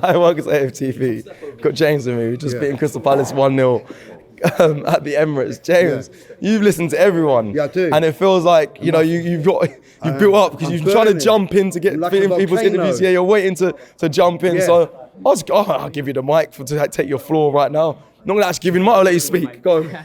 I work as AFTV. Got James with me. We just beating Crystal Palace 1-0 at the Emirates. James, you've listened to everyone. Yeah, I do. And it feels like, you know, you've built up because you're trying to jump in to get like people's interviews. Yeah, you're waiting to jump in. Yeah. So I'll give you the mic to take your floor right now. Not going to actually give you the mic, I'll let you speak. Go on.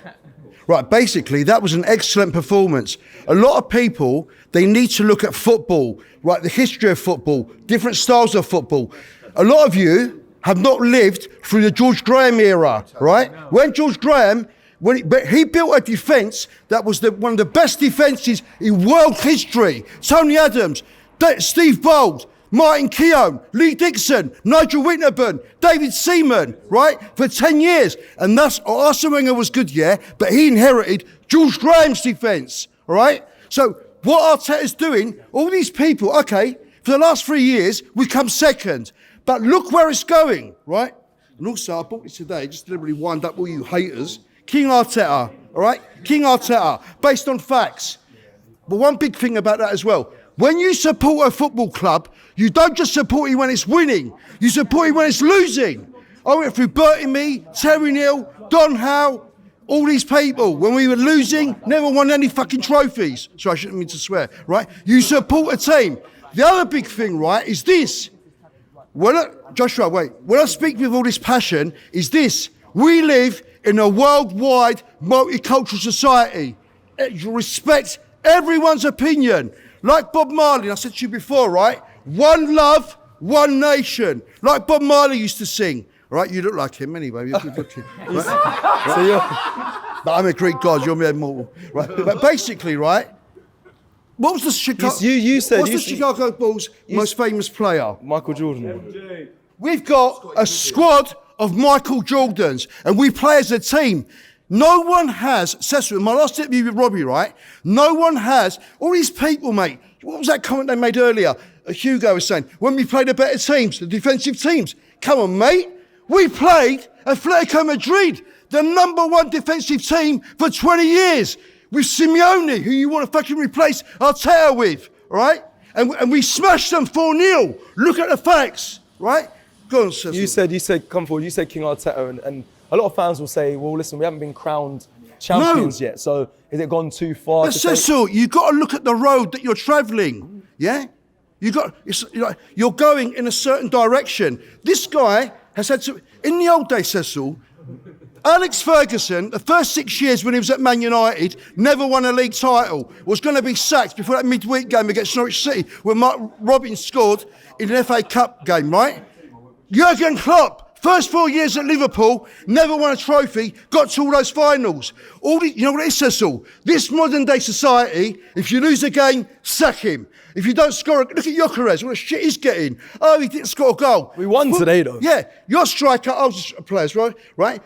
Right, basically, that was an excellent performance. A lot of people, they need to look at football, right, the history of football, different styles of football. A lot of you have not lived through the George Graham era, right? When George Graham, but he built a defence that was one of the best defences in world history. Tony Adams, Steve Bold, Martin Keown, Lee Dixon, Nigel Winterburn, David Seaman, right? For 10 years. And Arsene Wenger was good, yeah, but he inherited George Graham's defence, all right? So what Arteta's doing, all these people, okay, for the last 3 years, we come second. But look where it's going, right? And also, I bought it today, just to deliberately wind up all you haters. King Arteta, all right? King Arteta, based on facts. But one big thing about that as well, when you support a football club, you don't just support it when it's winning. You support it when it's losing. I went through Bertie Mee, Terry Neal, Don Howe, all these people. When we were losing, never won any fucking trophies. So I shouldn't mean to swear, right? You support a team. The other big thing, right, is this. Joshua, wait. When I speak with all this passion, is this. We live in a worldwide multicultural society. You respect everyone's opinion. Like Bob Marley, I said to you before, right? One love, one nation. Like Bob Marley used to sing. Right? You look like him anyway. You're good looking. Right? But I'm a Greek god, you're mere mortal. Right? But basically, right? What was the Chicago? What's the Chicago Bulls' most famous player? Michael Jordan. We've got a squad of Michael Jordans, and we play as a team. No one has, Cecil, in my last interview with Robbie, right? No one has, all these people, mate. What was that comment they made earlier? Hugo was saying, when we played the better teams, the defensive teams. Come on, mate. We played Atletico Madrid, the number one defensive team for 20 years. With Simeone, who you want to fucking replace Arteta with, right? And we smashed them 4-0. Look at the facts, right? Go on, Cecil. You said, come forward, you said King Arteta, and a lot of fans will say, well, listen, we haven't been crowned champions yet, so has it gone too far? But Cecil, you've got to look at the road that you're travelling, yeah? You're going in a certain direction. This guy has had to, in the old days, Cecil, Alex Ferguson, the first 6 years when he was at Man United, never won a league title, was going to be sacked before that midweek game against Norwich City when Mark Robin scored in an FA Cup game, right? Jurgen Klopp, first 4 years at Liverpool, never won a trophy, got to all those finals. You know what it is, Cecil? This modern day society, if you lose a game, sack him. If you don't score, look at Gyökeres, what a shit he's getting. Oh, he didn't score a goal. We won today, though. Yeah, your striker, players, right?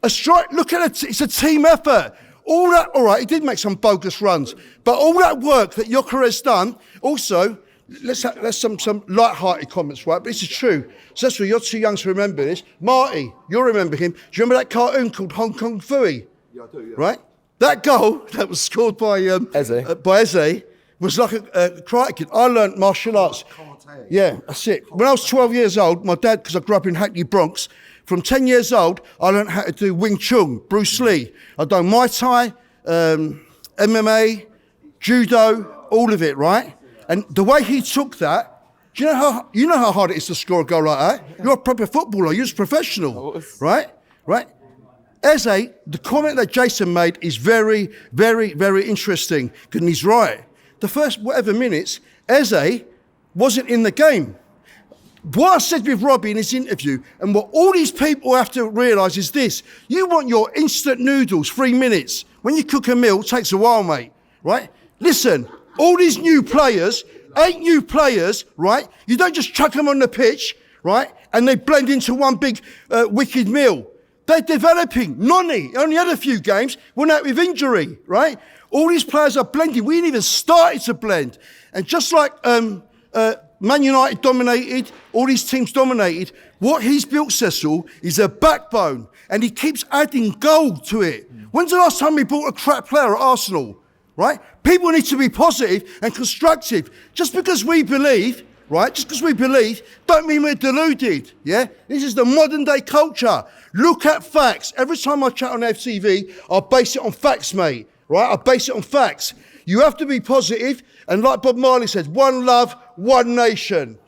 A strike, look at it, it's a team effort. All that, all right, he did make some bogus runs, but all that work that Gyökeres done, also, let's some light-hearted comments, right? But this is true. So that's why you're too young to remember this. Marty, you'll remember him. Do you remember that cartoon called Hong Kong Phooey? Yeah, I do, yeah. Right? That goal that was scored by Eze was like a karate kid. I learnt martial arts. Yeah, that's it. When I was 12 years old, my dad, because I grew up in Hackney, Bronx, from 10 years old, I learnt how to do Wing Chun, Bruce Lee. I've done Muay Thai, MMA, Judo, all of it, right? And the way he took that, do you know how hard it is to score a goal like that? You're a proper footballer, you're just professional, right? Right? Eze, the comment that Jason made is very, very, very interesting, and he's right. The first whatever minutes, Eze wasn't in the game. What I said with Robbie in his interview, and what all these people have to realise is this: you want your instant noodles, 3 minutes. When you cook a meal, it takes a while, mate, right? Listen, all these new players, 8 new players, right? You don't just chuck them on the pitch, right? And they blend into one big wicked meal. They're developing. Noni only had a few games, went out with injury, right? All these players are blending. We ain't even started to blend. And just like Man United dominated, all these teams dominated, what he's built, Cecil, is a backbone. And he keeps adding gold to it. When's the last time we bought a crap player at Arsenal, right? People need to be positive and constructive. Just because we believe, right? Just because we believe, don't mean we're deluded, yeah? This is the modern day culture. Look at facts. Every time I chat on AFTV, I base it on facts, mate, right? I base it on facts. You have to be positive, and like Bob Marley said, one love, one nation.